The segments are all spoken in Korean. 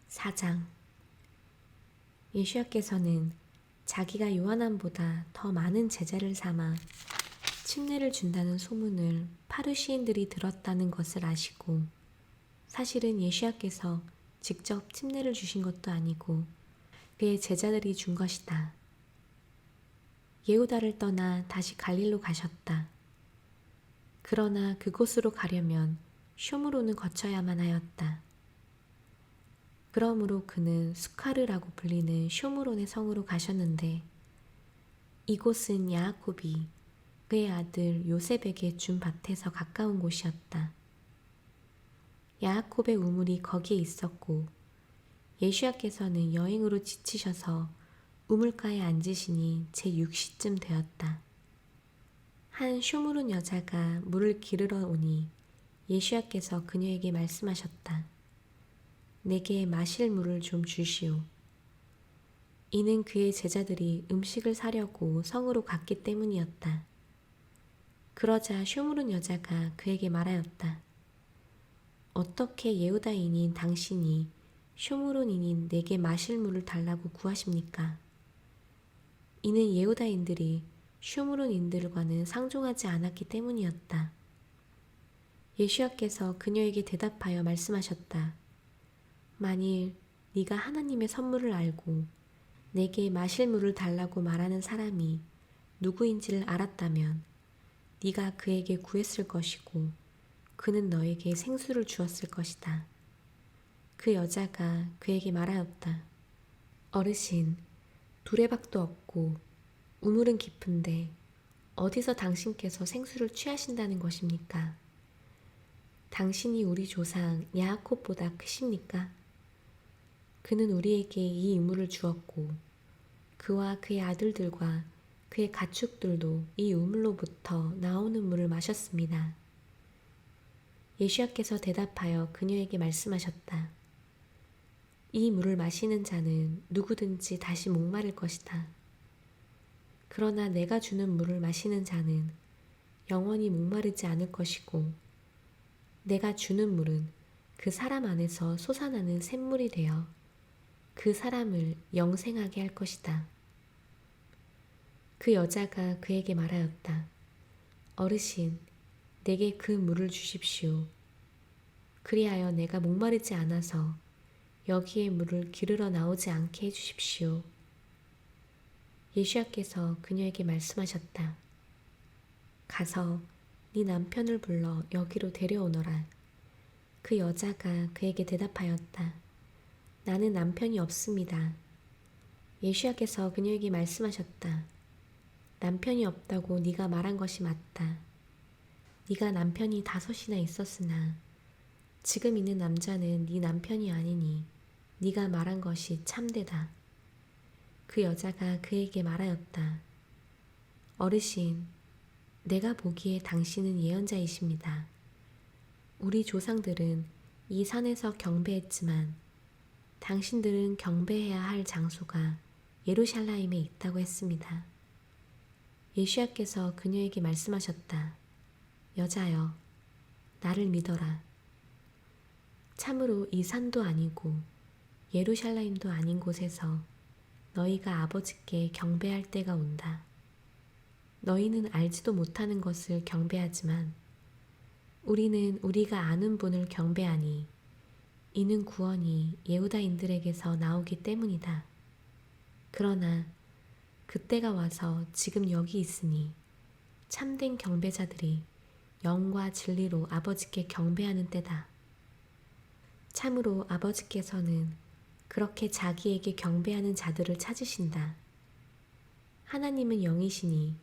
4장. 예수야께서는 자기가 요한왕보다 더 많은 제자를 삼아 침례를 준다는 소문을 파르시인들이 들었다는 것을 아시고, 사실은 예수야께서 직접 침례를 주신 것도 아니고 그의 제자들이 준 것이다. 예후다를 떠나 다시 갈릴로 가셨다. 그러나 그곳으로 가려면 쇼므론을 거쳐야만 하였다. 그러므로 그는 수카르라고 불리는 쇼므론의 성으로 가셨는데, 이곳은 야아콥이 그의 아들 요셉에게 준 밭에서 가까운 곳이었다. 야아콥의 우물이 거기에 있었고, 예수야께서는 여행으로 지치셔서 우물가에 앉으시니 제6시쯤 되었다. 한 쇼므론 여자가 물을 기르러 오니 예수야께서 그녀에게 말씀하셨다. 내게 마실 물을 좀 주시오. 이는 그의 제자들이 음식을 사려고 성으로 갔기 때문이었다. 그러자 쇼므론 여자가 그에게 말하였다. 어떻게 예후다인인 당신이 쇼므론인인 내게 마실 물을 달라고 구하십니까? 이는 예후다인들이 쇼므론인들과는 상종하지 않았기 때문이었다. 예수야께서 그녀에게 대답하여 말씀하셨다. 만일 네가 하나님의 선물을 알고 내게 마실 물을 달라고 말하는 사람이 누구인지를 알았다면 네가 그에게 구했을 것이고 그는 너에게 생수를 주었을 것이다. 그 여자가 그에게 말하였다. 어르신, 두레박도 없고 우물은 깊은데 어디서 당신께서 생수를 취하신다는 것입니까? 당신이 우리 조상 야아콥보다 크십니까? 그는 우리에게 이 우물을 주었고 그와 그의 아들들과 그의 가축들도 이 우물로부터 나오는 물을 마셨습니다. 예수야께서 대답하여 그녀에게 말씀하셨다. 이 물을 마시는 자는 누구든지 다시 목마를 것이다. 그러나 내가 주는 물을 마시는 자는 영원히 목마르지 않을 것이고 내가 주는 물은 그 사람 안에서 솟아나는 샘물이 되어 그 사람을 영생하게 할 것이다. 그 여자가 그에게 말하였다. 어르신, 내게 그 물을 주십시오. 그리하여 내가 목마르지 않아서 여기에 물을 기르러 나오지 않게 해주십시오. 예수야께서 그녀에게 말씀하셨다. 가서 네 남편을 불러 여기로 데려오너라. 그 여자가 그에게 대답하였다. 나는 남편이 없습니다. 예수야께서 그녀에게 말씀하셨다. 남편이 없다고 네가 말한 것이 맞다. 네가 남편이 5이나 있었으나 지금 있는 남자는 네 남편이 아니니 네가 말한 것이 참되다. 그 여자가 그에게 말하였다. 어르신, 내가 보기에 당신은 예언자이십니다. 우리 조상들은 이 산에서 경배했지만 당신들은 경배해야 할 장소가 예루살렘에 있다고 했습니다. 예수야께서 그녀에게 말씀하셨다. 여자여, 나를 믿어라. 참으로 이 산도 아니고 예루살렘도 아닌 곳에서 너희가 아버지께 경배할 때가 온다. 너희는 알지도 못하는 것을 경배하지만 우리는 우리가 아는 분을 경배하니 이는 구원이 예후다인들에게서 나오기 때문이다. 그러나 그때가 와서 지금 여기 있으니 참된 경배자들이 영과 진리로 아버지께 경배하는 때다. 참으로 아버지께서는 그렇게 자기에게 경배하는 자들을 찾으신다. 하나님은 영이시니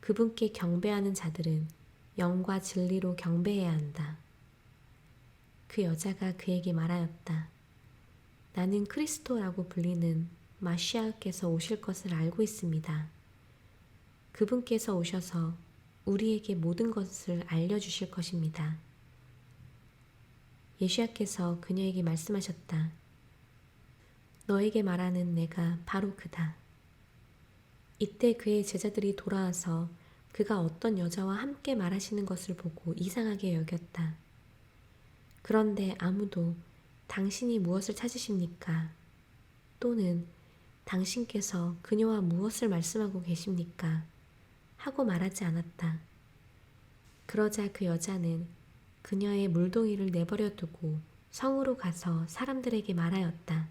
그분께 경배하는 자들은 영과 진리로 경배해야 한다. 그 여자가 그에게 말하였다. 나는 그리스도라고 불리는 마시아께서 오실 것을 알고 있습니다. 그분께서 오셔서 우리에게 모든 것을 알려주실 것입니다. 예수야께서 그녀에게 말씀하셨다. 너에게 말하는 내가 바로 그다. 이때 그의 제자들이 돌아와서 그가 어떤 여자와 함께 말하시는 것을 보고 이상하게 여겼다. 그런데 아무도 당신이 무엇을 찾으십니까? 또는 당신께서 그녀와 무엇을 말씀하고 계십니까? 하고 말하지 않았다. 그러자 그 여자는 그녀의 물동이를 내버려 두고 성으로 가서 사람들에게 말하였다.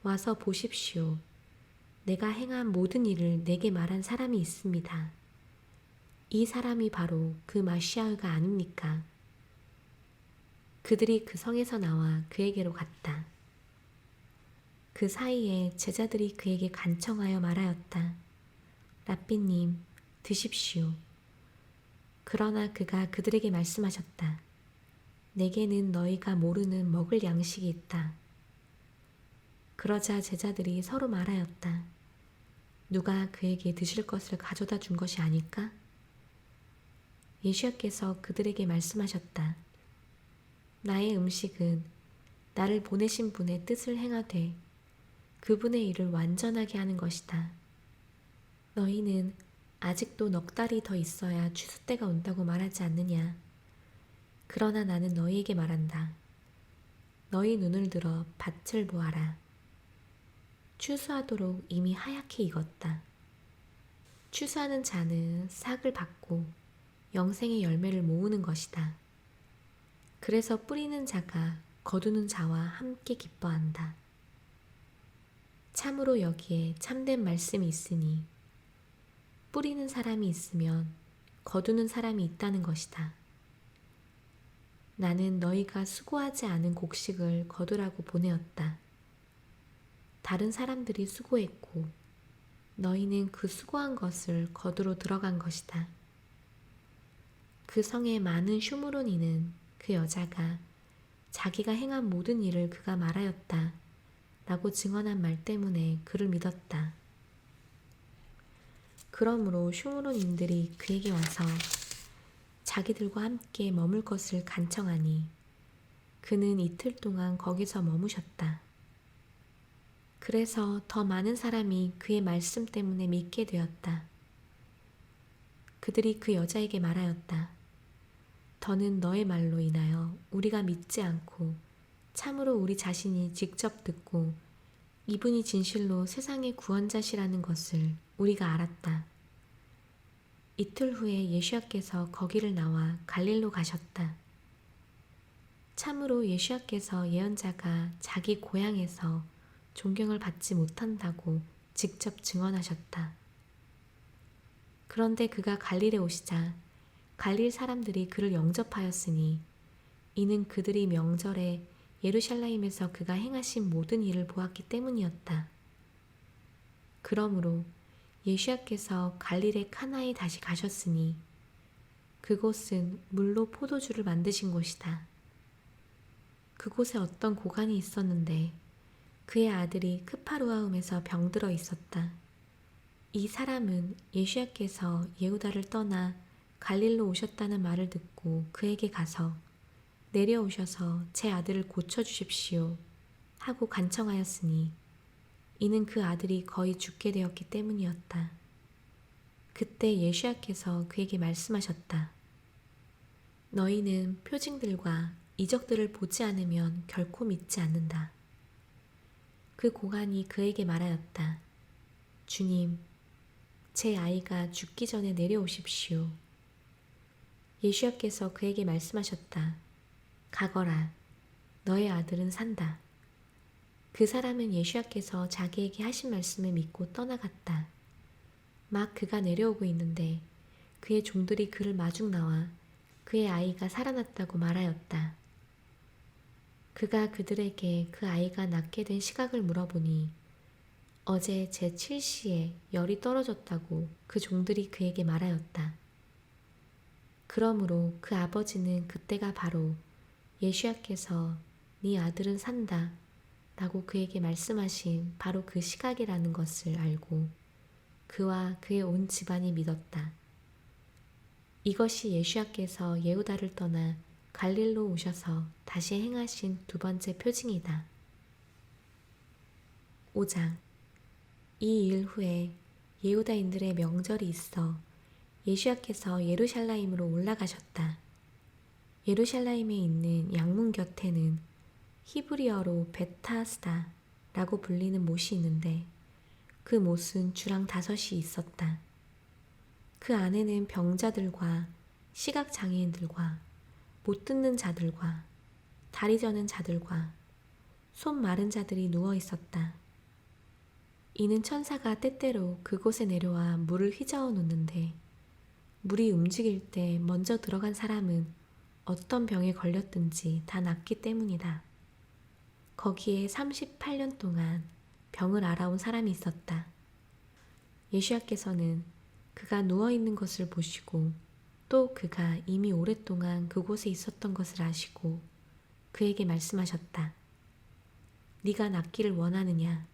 와서 보십시오. 내가 행한 모든 일을 내게 말한 사람이 있습니다. 이 사람이 바로 그 마시아가 아닙니까? 그들이 그 성에서 나와 그에게로 갔다. 그 사이에 제자들이 그에게 간청하여 말하였다. 랍비님, 드십시오. 그러나 그가 그들에게 말씀하셨다. 내게는 너희가 모르는 먹을 양식이 있다. 그러자 제자들이 서로 말하였다. 누가 그에게 드실 것을 가져다 준 것이 아닐까? 예수께서 그들에게 말씀하셨다. 나의 음식은 나를 보내신 분의 뜻을 행하되 그분의 일을 완전하게 하는 것이다. 너희는 아직도 넉 달이 더 있어야 추수 때가 온다고 말하지 않느냐? 그러나 나는 너희에게 말한다. 너희 눈을 들어 밭을 보아라. 추수하도록 이미 하얗게 익었다. 추수하는 자는 삭을 받고 영생의 열매를 모으는 것이다. 그래서 뿌리는 자가 거두는 자와 함께 기뻐한다. 참으로 여기에 참된 말씀이 있으니 뿌리는 사람이 있으면 거두는 사람이 있다는 것이다. 나는 너희가 수고하지 않은 곡식을 거두라고 보내었다. 다른 사람들이 수고했고 너희는 그 수고한 것을 거두러 들어간 것이다. 그 성의 많은 슈므론이는 그 여자가 자기가 행한 모든 일을 그가 말하였다 라고 증언한 말 때문에 그를 믿었다. 그러므로 슈므론인들이 그에게 와서 자기들과 함께 머물 것을 간청하니 그는 이틀 동안 거기서 머무셨다. 그래서 더 많은 사람이 그의 말씀 때문에 믿게 되었다. 그들이 그 여자에게 말하였다. 더는 너의 말로 인하여 우리가 믿지 않고 참으로 우리 자신이 직접 듣고 이분이 진실로 세상의 구원자시라는 것을 우리가 알았다. 이틀 후에 예수께서 거기를 나와 갈릴로 가셨다. 참으로 예수께서 예언자가 자기 고향에서 존경을 받지 못한다고 직접 증언하셨다. 그런데 그가 갈릴에 오시자 갈릴 사람들이 그를 영접하였으니 이는 그들이 명절에 예루살렘에서 그가 행하신 모든 일을 보았기 때문이었다. 그러므로 예수께서 갈릴의 카나에 다시 가셨으니 그곳은 물로 포도주를 만드신 곳이다. 그곳에 어떤 고관이 있었는데 그의 아들이 크파르아움에서 병들어 있었다. 이 사람은 예수께서 예후다를 떠나 갈릴로 오셨다는 말을 듣고 그에게 가서 내려오셔서 제 아들을 고쳐주십시오 하고 간청하였으니 이는 그 아들이 거의 죽게 되었기 때문이었다. 그때 예수께서 그에게 말씀하셨다. 너희는 표징들과 이적들을 보지 않으면 결코 믿지 않는다. 그 고관이 그에게 말하였다. 주님, 제 아이가 죽기 전에 내려오십시오. 예수께서 그에게 말씀하셨다. 가거라, 너의 아들은 산다. 그 사람은 예수께서 자기에게 하신 말씀을 믿고 떠나갔다. 막 그가 내려오고 있는데 그의 종들이 그를 마중 나와 그의 아이가 살아났다고 말하였다. 그가 그들에게 그 아이가 낳게 된 시각을 물어보니 어제 제7시에 열이 떨어졌다고 그 종들이 그에게 말하였다. 그러므로 그 아버지는 그때가 바로 예수께서 네 아들은 산다 라고 그에게 말씀하신 바로 그 시각이라는 것을 알고 그와 그의 온 집안이 믿었다. 이것이 예수께서 예후다를 떠나 갈릴로 오셔서 다시 행하신 두 번째 표징이다. 5장. 이 일 후에 예후다인들의 명절이 있어 예수께서 예루살렘으로 올라가셨다. 예루살렘에 있는 양문 곁에는 히브리어로 베타스다라고 불리는 못이 있는데 그 못은 주랑 5이 있었다. 그 안에는 병자들과 시각장애인들과 못 듣는 자들과 다리 저는 자들과 손 마른 자들이 누워 있었다. 이는 천사가 때때로 그곳에 내려와 물을 휘저어 놓는데 물이 움직일 때 먼저 들어간 사람은 어떤 병에 걸렸든지 다 낫기 때문이다. 거기에 38년 동안 병을 앓아온 사람이 있었다. 예수야께서는 그가 누워있는 것을 보시고 또 그가 이미 오랫동안 그곳에 있었던 것을 아시고 그에게 말씀하셨다. 네가 낫기를 원하느냐?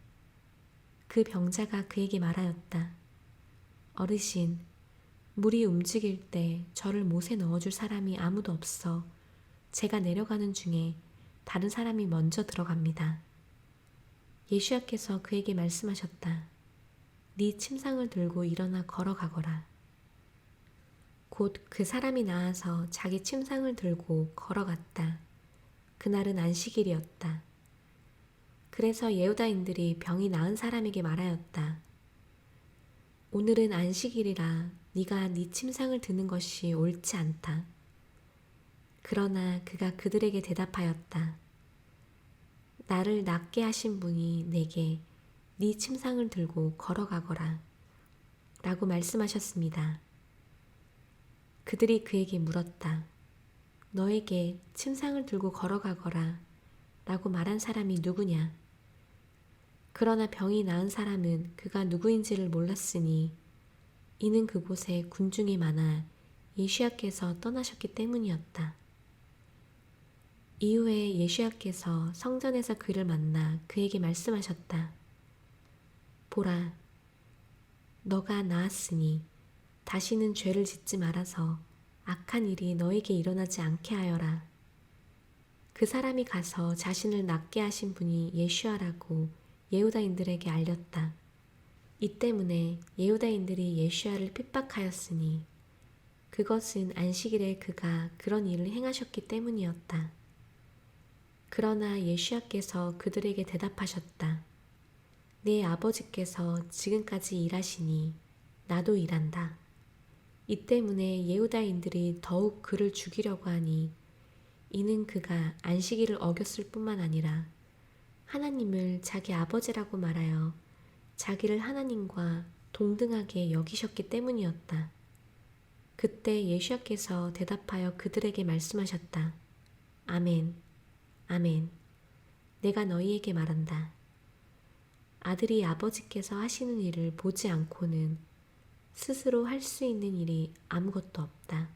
그 병자가 그에게 말하였다. 어르신, 물이 움직일 때 저를 못에 넣어줄 사람이 아무도 없어 제가 내려가는 중에 다른 사람이 먼저 들어갑니다. 예수야께서 그에게 말씀하셨다. 네 침상을 들고 일어나 걸어가거라. 곧 그 사람이 나아서 자기 침상을 들고 걸어갔다. 그날은 안식일이었다. 그래서 예후다인들이 병이 나은 사람에게 말하였다. 오늘은 안식일이라 네가 네 침상을 드는 것이 옳지 않다. 그러나 그가 그들에게 대답하였다. 나를 낫게 하신 분이 내게 네 침상을 들고 걸어가거라 라고 말씀하셨습니다. 그들이 그에게 물었다. 너에게 침상을 들고 걸어가거라 라고 말한 사람이 누구냐? 그러나 병이 나은 사람은 그가 누구인지를 몰랐으니 이는 그곳에 군중이 많아 예수야께서 떠나셨기 때문이었다. 이후에 예수야께서 성전에서 그를 만나 그에게 말씀하셨다. 보라, 너가 나았으니 다시는 죄를 짓지 말아서 악한 일이 너에게 일어나지 않게 하여라. 그 사람이 가서 자신을 낫게 하신 분이 예수야라고 예후다인들에게 알렸다. 이 때문에 예후다인들이 예수야를 핍박하였으니 그것은 안식일에 그가 그런 일을 행하셨기 때문이었다. 그러나 예수야께서 그들에게 대답하셨다. 내 아버지께서 지금까지 일하시니 나도 일한다. 이 때문에 예후다인들이 더욱 그를 죽이려고 하니 이는 그가 안식일을 어겼을 뿐만 아니라 하나님을 자기 아버지라고 말하여 자기를 하나님과 동등하게 여기셨기 때문이었다. 그때 예수야께서 대답하여 그들에게 말씀하셨다. 아멘, 아멘. 내가 너희에게 말한다. 아들이 아버지께서 하시는 일을 보지 않고는 스스로 할 수 있는 일이 아무것도 없다.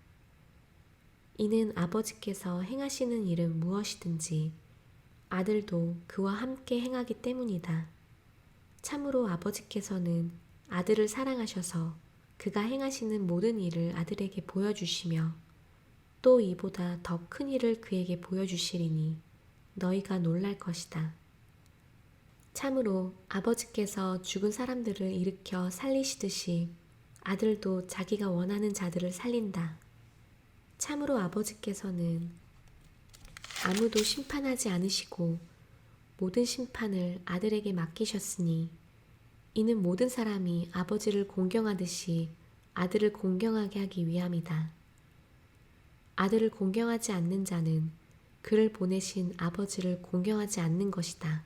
이는 아버지께서 행하시는 일은 무엇이든지 아들도 그와 함께 행하기 때문이다. 참으로 아버지께서는 아들을 사랑하셔서 그가 행하시는 모든 일을 아들에게 보여주시며 또 이보다 더 큰 일을 그에게 보여주시리니 너희가 놀랄 것이다. 참으로 아버지께서 죽은 사람들을 일으켜 살리시듯이 아들도 자기가 원하는 자들을 살린다. 참으로 아버지께서는 아무도 심판하지 않으시고 모든 심판을 아들에게 맡기셨으니 이는 모든 사람이 아버지를 공경하듯이 아들을 공경하게 하기 위함이다. 아들을 공경하지 않는 자는 그를 보내신 아버지를 공경하지 않는 것이다.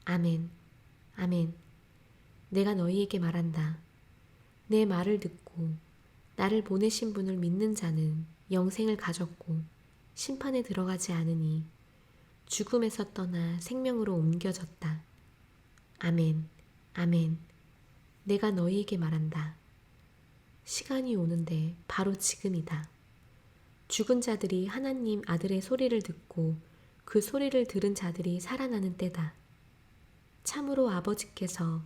아멘, 아멘. 내가 너희에게 말한다. 내 말을 듣고 나를 보내신 분을 믿는 자는 영생을 가졌고 심판에 들어가지 않으니 죽음에서 떠나 생명으로 옮겨졌다. 아멘, 아멘. 내가 너희에게 말한다. 시간이 오는데 바로 지금이다. 죽은 자들이 하나님 아들의 소리를 듣고 그 소리를 들은 자들이 살아나는 때다. 참으로 아버지께서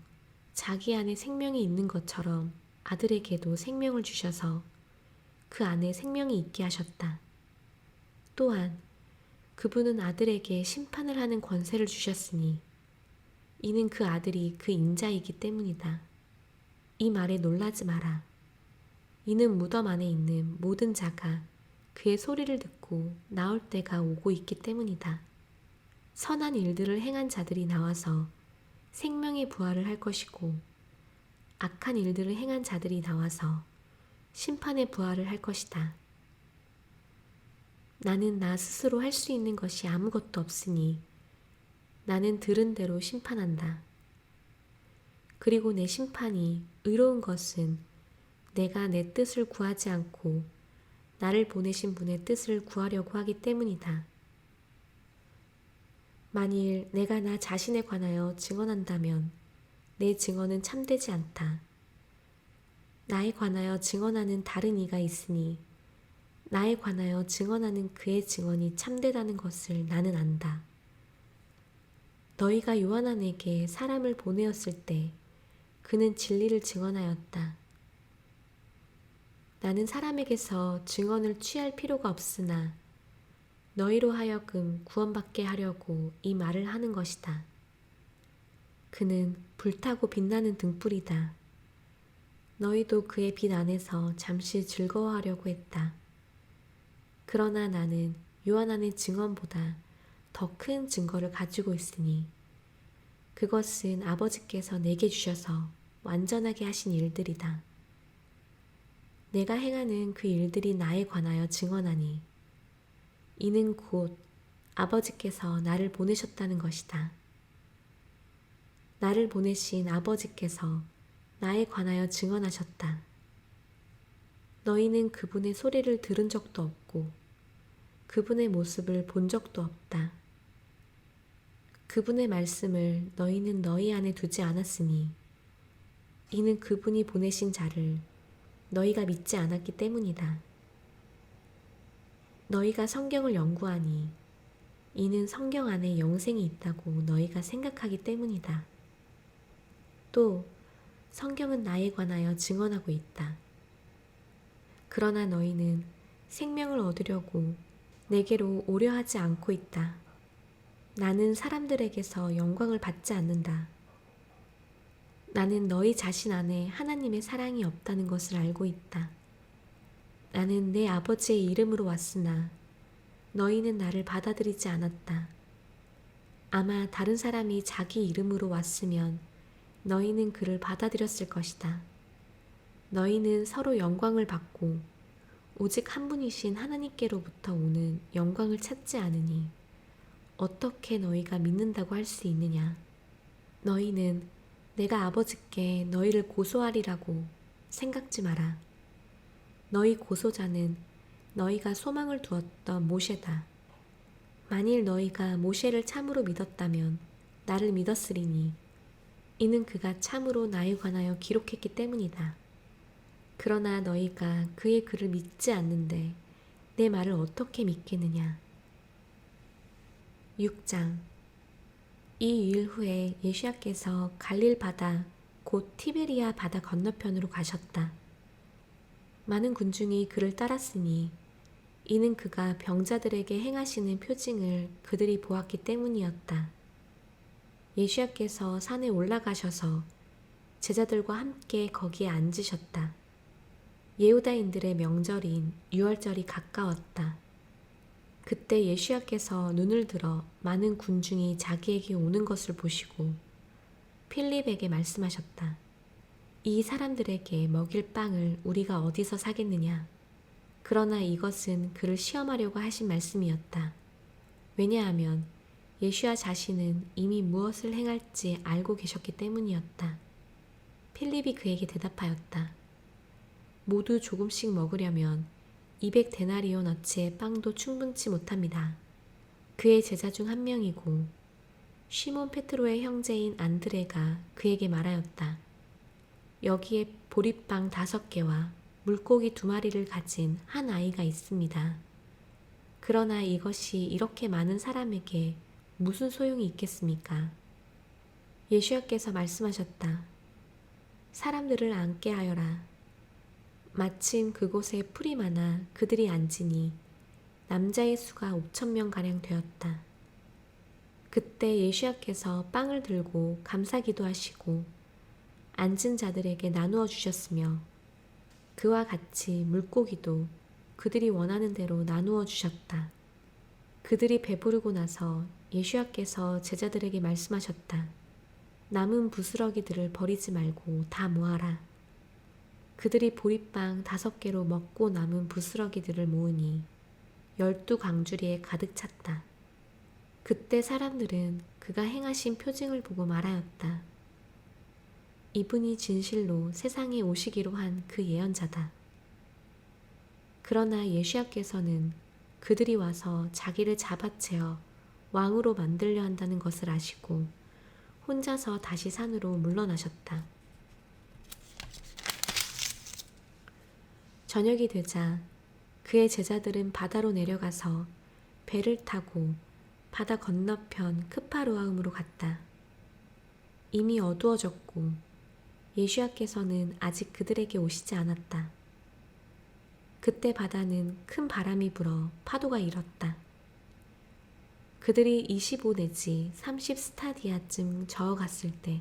자기 안에 생명이 있는 것처럼 아들에게도 생명을 주셔서 그 안에 생명이 있게 하셨다. 또한 그분은 아들에게 심판을 하는 권세를 주셨으니 이는 그 아들이 그 인자이기 때문이다. 이 말에 놀라지 마라. 이는 무덤 안에 있는 모든 자가 그의 소리를 듣고 나올 때가 오고 있기 때문이다. 선한 일들을 행한 자들이 나와서 생명의 부활을 할 것이고 악한 일들을 행한 자들이 나와서 심판의 부활을 할 것이다. 나는 나 스스로 할 수 있는 것이 아무것도 없으니 나는 들은 대로 심판한다. 그리고 내 심판이 의로운 것은 내가 내 뜻을 구하지 않고 나를 보내신 분의 뜻을 구하려고 하기 때문이다. 만일 내가 나 자신에 관하여 증언한다면 내 증언은 참되지 않다. 나에 관하여 증언하는 다른 이가 있으니 나에 관하여 증언하는 그의 증언이 참되다는 것을 나는 안다. 너희가 요한안에게 사람을 보내었을 때 그는 진리를 증언하였다. 나는 사람에게서 증언을 취할 필요가 없으나 너희로 하여금 구원받게 하려고 이 말을 하는 것이다. 그는 불타고 빛나는 등불이다. 너희도 그의 빛 안에서 잠시 즐거워하려고 했다. 그러나 나는 요한안의 증언보다 더 큰 증거를 가지고 있으니 그것은 아버지께서 내게 주셔서 완전하게 하신 일들이다. 내가 행하는 그 일들이 나에 관하여 증언하니 이는 곧 아버지께서 나를 보내셨다는 것이다. 나를 보내신 아버지께서 나에 관하여 증언하셨다. 너희는 그분의 소리를 들은 적도 없고 그분의 모습을 본 적도 없다. 그분의 말씀을 너희는 너희 안에 두지 않았으니 이는 그분이 보내신 자를 너희가 믿지 않았기 때문이다. 너희가 성경을 연구하니 이는 성경 안에 영생이 있다고 너희가 생각하기 때문이다. 또 성경은 나에 관하여 증언하고 있다. 그러나 너희는 생명을 얻으려고 내게로 오려 하지 않고 있다. 나는 사람들에게서 영광을 받지 않는다. 나는 너희 자신 안에 하나님의 사랑이 없다는 것을 알고 있다. 나는 내 아버지의 이름으로 왔으나 너희는 나를 받아들이지 않았다. 아마 다른 사람이 자기 이름으로 왔으면 너희는 그를 받아들였을 것이다. 너희는 서로 영광을 받고 오직 한 분이신 하나님께로부터 오는 영광을 찾지 않으니 어떻게 너희가 믿는다고 할 수 있느냐? 너희는 내가 아버지께 너희를 고소하리라고 생각지 마라. 너희 고소자는 너희가 소망을 두었던 모세다. 만일 너희가 모세를 참으로 믿었다면 나를 믿었으리니 이는 그가 참으로 나에 관하여 기록했기 때문이다. 그러나 너희가 그의 글을 믿지 않는데 내 말을 어떻게 믿겠느냐? 6장. 이 일 후에 예수야께서 갈릴 바다 곧 티베리아 바다 건너편으로 가셨다. 많은 군중이 그를 따랐으니 이는 그가 병자들에게 행하시는 표징을 그들이 보았기 때문이었다. 예수야께서 산에 올라가셔서 제자들과 함께 거기에 앉으셨다. 예후다인들의 명절인 유월절이 가까웠다. 그때 예수야께서 눈을 들어 많은 군중이 자기에게 오는 것을 보시고 필립에게 말씀하셨다. 이 사람들에게 먹일 빵을 우리가 어디서 사겠느냐? 그러나 이것은 그를 시험하려고 하신 말씀이었다. 왜냐하면 예수야 자신은 이미 무엇을 행할지 알고 계셨기 때문이었다. 필립이 그에게 대답하였다. 모두 조금씩 먹으려면 200데나리온어치의 빵도 충분치 못합니다. 그의 제자 중 한 명이고 시몬 페트로의 형제인 안드레가 그에게 말하였다. 여기에 보리빵 5개와 물고기 2마리를 가진 한 아이가 있습니다. 그러나 이것이 이렇게 많은 사람에게 무슨 소용이 있겠습니까? 예수야께서 말씀하셨다. 사람들을 앉게 하여라. 마침 그곳에 풀이 많아 그들이 앉으니 남자의 수가 5,000명가량 되었다. 그때 예수야께서 빵을 들고 감사기도 하시고 앉은 자들에게 나누어 주셨으며 그와 같이 물고기도 그들이 원하는 대로 나누어 주셨다. 그들이 배부르고 나서 예수야께서 제자들에게 말씀하셨다. 남은 부스러기들을 버리지 말고 다 모아라. 그들이 보리빵 5개로 먹고 남은 부스러기들을 모으니 12강주리에 가득 찼다. 그때 사람들은 그가 행하신 표징을 보고 말하였다. 이분이 진실로 세상에 오시기로 한 그 예언자다. 그러나 예수야께서는 그들이 와서 자기를 잡아채어 왕으로 만들려 한다는 것을 아시고 혼자서 다시 산으로 물러나셨다. 저녁이 되자 그의 제자들은 바다로 내려가서 배를 타고 바다 건너편 크파르아움으로 갔다. 이미 어두워졌고 예수야께서는 아직 그들에게 오시지 않았다. 그때 바다는 큰 바람이 불어 파도가 일었다. 그들이 25 내지 30 스타디아쯤 저어갔을 때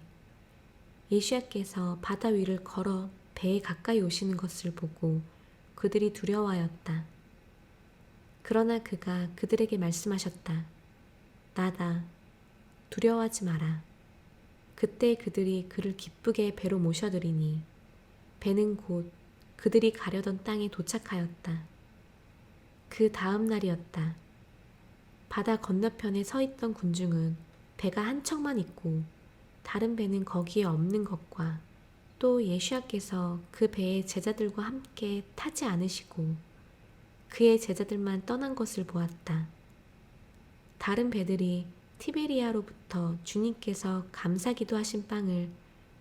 예수야께서 바다 위를 걸어 배에 가까이 오시는 것을 보고 그들이 두려워하였다. 그러나 그가 그들에게 말씀하셨다. 나다. 두려워하지 마라. 그때 그들이 그를 기쁘게 배로 모셔들이니 배는 곧 그들이 가려던 땅에 도착하였다. 그 다음 날이었다. 바다 건너편에 서 있던 군중은 배가 한 척만 있고 다른 배는 거기에 없는 것과 또 예수야께서 그 배에 제자들과 함께 타지 않으시고 그의 제자들만 떠난 것을 보았다. 다른 배들이 티베리아로부터 주님께서 감사기도 하신 빵을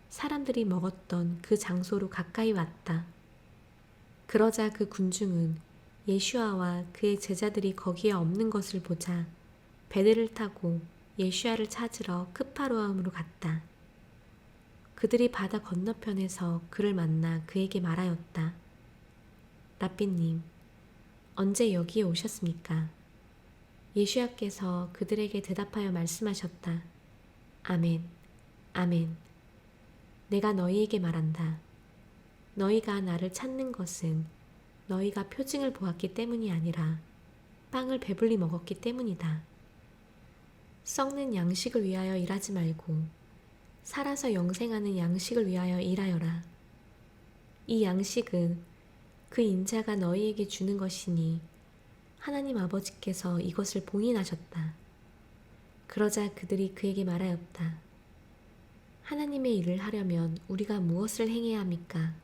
사람들이 먹었던 그 장소로 가까이 왔다. 그러자 그 군중은 예슈아와 그의 제자들이 거기에 없는 것을 보자 배들을 타고 예슈아를 찾으러 크파르아움으로 갔다. 그들이 바다 건너편에서 그를 만나 그에게 말하였다. 랍비님, 언제 여기에 오셨습니까? 예수야께서 그들에게 대답하여 말씀하셨다. 아멘, 아멘. 내가 너희에게 말한다. 너희가 나를 찾는 것은 너희가 표징을 보았기 때문이 아니라 빵을 배불리 먹었기 때문이다. 썩는 양식을 위하여 일하지 말고 살아서 영생하는 양식을 위하여 일하여라. 이 양식은 그 인자가 너희에게 주는 것이니 하나님 아버지께서 이것을 봉인하셨다. 그러자 그들이 그에게 말하였다. 하나님의 일을 하려면 우리가 무엇을 행해야 합니까?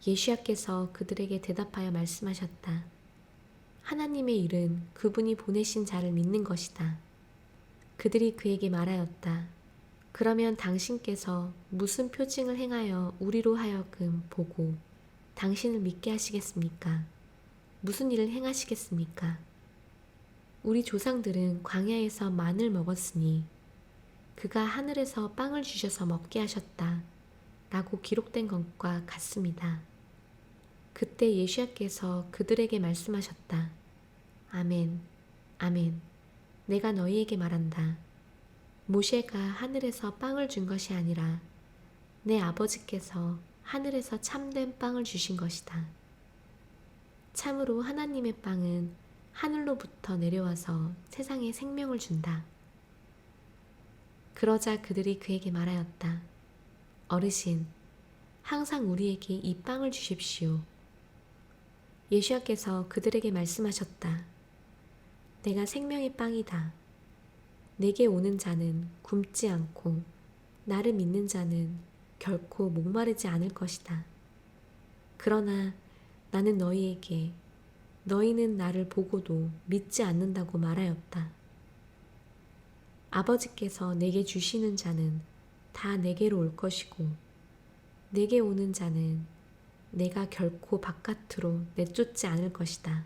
예수야께서 그들에게 대답하여 말씀하셨다. 하나님의 일은 그분이 보내신 자를 믿는 것이다. 그들이 그에게 말하였다. 그러면 당신께서 무슨 표징을 행하여 우리로 하여금 보고 당신을 믿게 하시겠습니까? 무슨 일을 행하시겠습니까? 우리 조상들은 광야에서 만을 먹었으니 그가 하늘에서 빵을 주셔서 먹게 하셨다 라고 기록된 것과 같습니다. 그때 예수야께서 그들에게 말씀하셨다. 아멘, 아멘. 내가 너희에게 말한다. 모세가 하늘에서 빵을 준 것이 아니라 내 아버지께서 하늘에서 참된 빵을 주신 것이다. 참으로 하나님의 빵은 하늘로부터 내려와서 세상에 생명을 준다. 그러자 그들이 그에게 말하였다. 어르신, 항상 우리에게 이 빵을 주십시오. 예수야께서 그들에게 말씀하셨다. 내가 생명의 빵이다. 내게 오는 자는 굶지 않고 나를 믿는 자는 결코 목마르지 않을 것이다. 그러나 나는 너희에게 너희는 나를 보고도 믿지 않는다고 말하였다. 아버지께서 내게 주시는 자는 다 내게로 올 것이고 내게 오는 자는 내가 결코 바깥으로 내쫓지 않을 것이다.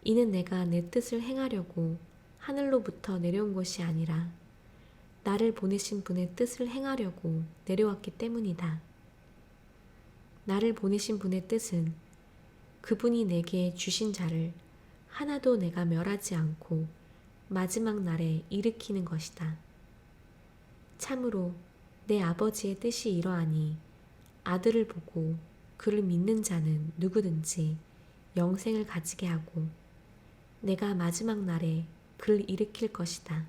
이는 내가 내 뜻을 행하려고 하늘로부터 내려온 것이 아니라 나를 보내신 분의 뜻을 행하려고 내려왔기 때문이다. 나를 보내신 분의 뜻은 그분이 내게 주신 자를 하나도 내가 멸하지 않고 마지막 날에 일으키는 것이다. 참으로 내 아버지의 뜻이 이러하니 아들을 보고 그를 믿는 자는 누구든지 영생을 가지게 하고 내가 마지막 날에 그를 일으킬 것이다.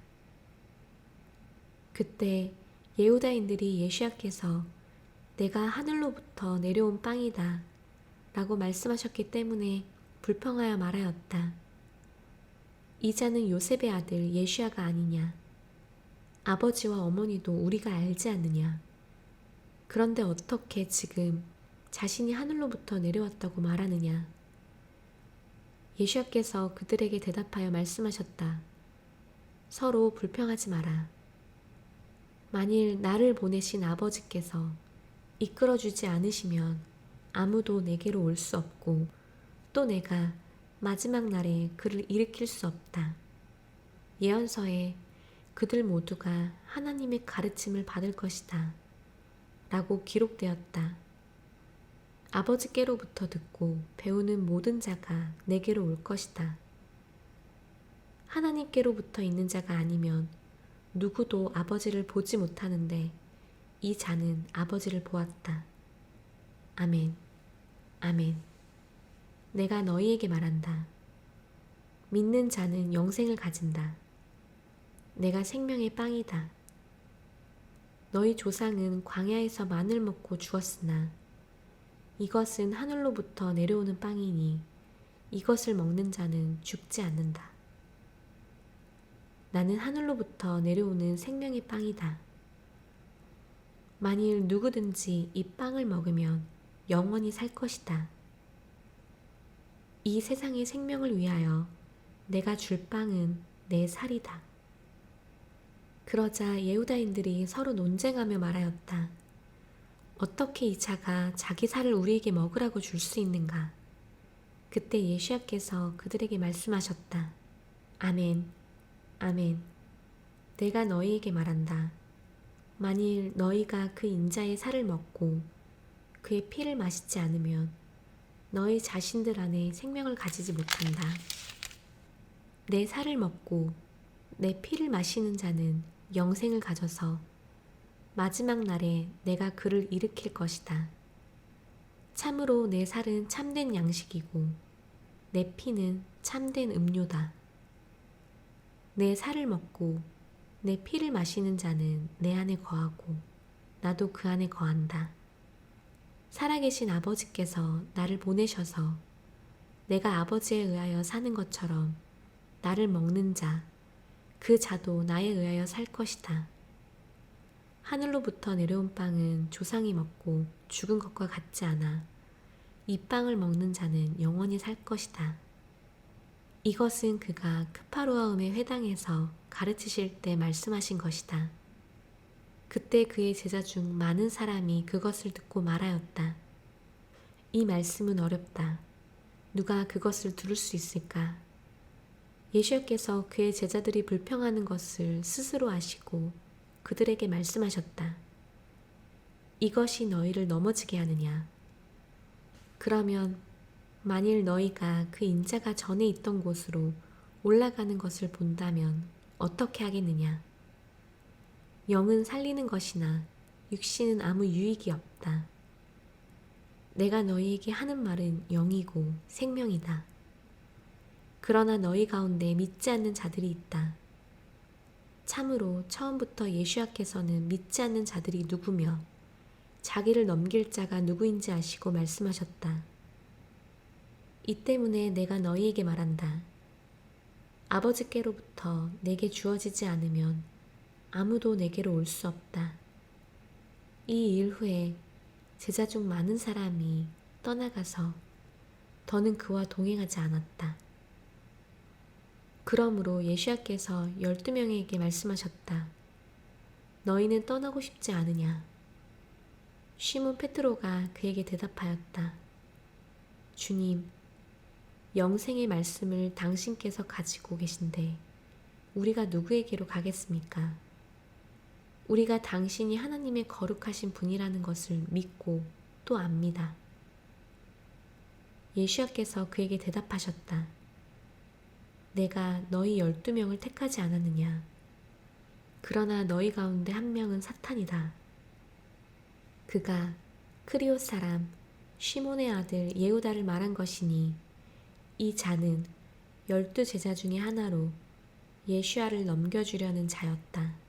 그때 예후다인들이 예수야께서 내가 하늘로부터 내려온 빵이다 라고 말씀하셨기 때문에 불평하여 말하였다. 이 자는 요셉의 아들 예수야가 아니냐? 아버지와 어머니도 우리가 알지 않느냐? 그런데 어떻게 지금 자신이 하늘로부터 내려왔다고 말하느냐? 예수야께서 그들에게 대답하여 말씀하셨다. 서로 불평하지 마라. 만일 나를 보내신 아버지께서 이끌어주지 않으시면 아무도 내게로 올 수 없고 또 내가 마지막 날에 그를 일으킬 수 없다. 예언서에 그들 모두가 하나님의 가르침을 받을 것이다 라고 기록되었다. 아버지께로부터 듣고 배우는 모든 자가 내게로 올 것이다. 하나님께로부터 있는 자가 아니면 누구도 아버지를 보지 못하는데 이 자는 아버지를 보았다. 아멘. 아멘. 내가 너희에게 말한다. 믿는 자는 영생을 가진다. 내가 생명의 빵이다. 너희 조상은 광야에서 만을 먹고 죽었으나 이것은 하늘로부터 내려오는 빵이니 이것을 먹는 자는 죽지 않는다. 나는 하늘로부터 내려오는 생명의 빵이다. 만일 누구든지 이 빵을 먹으면 영원히 살 것이다. 이 세상의 생명을 위하여 내가 줄 빵은 내 살이다. 그러자 예후다인들이 서로 논쟁하며 말하였다. 어떻게 이 자가 자기 살을 우리에게 먹으라고 줄 수 있는가? 그때 예수야께서 그들에게 말씀하셨다. 아멘, 아멘. 내가 너희에게 말한다. 만일 너희가 그 인자의 살을 먹고 그의 피를 마시지 않으면 너희 자신들 안에 생명을 가지지 못한다. 내 살을 먹고 내 피를 마시는 자는 영생을 가져서 마지막 날에 내가 그를 일으킬 것이다. 참으로 내 살은 참된 양식이고 내 피는 참된 음료다. 내 살을 먹고 내 피를 마시는 자는 내 안에 거하고 나도 그 안에 거한다. 살아계신 아버지께서 나를 보내셔서 내가 아버지에 의하여 사는 것처럼 나를 먹는 자, 그 자도 나에 의하여 살 것이다. 하늘로부터 내려온 빵은 조상이 먹고 죽은 것과 같지 않아 이 빵을 먹는 자는 영원히 살 것이다. 이것은 그가 크파로아움의 회당에서 가르치실 때 말씀하신 것이다. 그때 그의 제자 중 많은 사람이 그것을 듣고 말하였다. 이 말씀은 어렵다. 누가 그것을 들을 수 있을까? 예수께서 그의 제자들이 불평하는 것을 스스로 아시고 그들에게 말씀하셨다. 이것이 너희를 넘어지게 하느냐? 그러면 만일 너희가 그 인자가 전에 있던 곳으로 올라가는 것을 본다면 어떻게 하겠느냐? 영은 살리는 것이나 육신은 아무 유익이 없다. 내가 너희에게 하는 말은 영이고 생명이다. 그러나 너희 가운데 믿지 않는 자들이 있다. 참으로 처음부터 예수야께서는 믿지 않는 자들이 누구며 자기를 넘길 자가 누구인지 아시고 말씀하셨다. 이 때문에 내가 너희에게 말한다. 아버지께로부터 내게 주어지지 않으면 아무도 내게로 올 수 없다. 이 일 후에 제자 중 많은 사람이 떠나가서 더는 그와 동행하지 않았다. 그러므로 예수야께서 12명에게 말씀하셨다. 너희는 떠나고 싶지 않으냐? 시몬 베드로가 그에게 대답하였다. 주님, 영생의 말씀을 당신께서 가지고 계신데 우리가 누구에게로 가겠습니까? 우리가 당신이 하나님의 거룩하신 분이라는 것을 믿고 또 압니다. 예수야께서 그에게 대답하셨다. 내가 너희 12명을 택하지 않았느냐? 그러나 너희 가운데 한 명은 사탄이다. 그가 크리오 사람 시몬의 아들 예후다를 말한 것이니 이 자는 12 제자 중의 하나로 예슈아를 넘겨주려는 자였다.